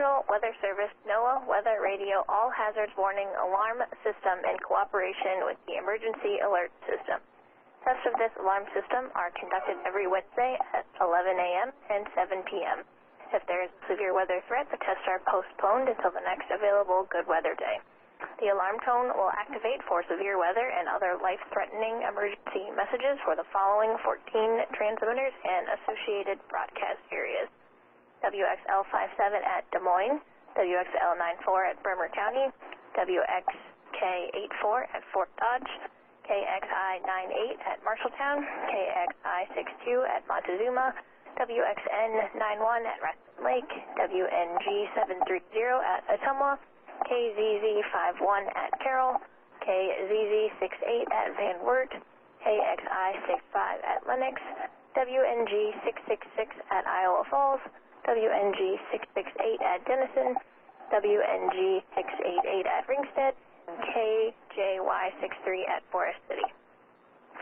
National Weather Service NOAA Weather Radio All Hazards Warning Alarm System in cooperation with the Emergency Alert System. Tests of this alarm system are conducted every Wednesday at 11 a.m. and 7 p.m. If there is a severe weather threat, the tests are postponed until the next available good weather day. The alarm tone will activate for severe weather and other life-threatening emergency messages for the following 14 transmitters and associated broadcast areas: WXL 57 at Des Moines, WXL 94 at Bremer County, WXK 84 at Fort Dodge, KXI 98 at Marshalltown, KXI 62 at Montezuma, WXN 91 at Raston Lake, WNG 730 at Ottumwa, KZZ 51 at Carroll, KZZ 68 at Van Wert, KXI 65 at Lenox, WNG 666 at Iowa Falls, WNG 668 at Denison, WNG 688 at Ringsted, and KJY 63 at Forest City.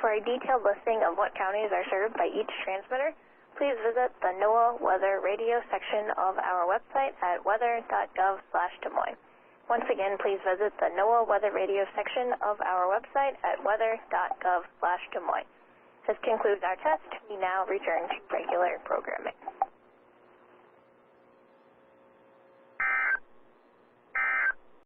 For a detailed listing of what counties are served by each transmitter, please visit the NOAA Weather Radio section of our website at weather.gov/Des Moines. Once again, please visit the NOAA Weather Radio section of our website at weather.gov/Des Moines. This concludes our test. We now return to regular programming.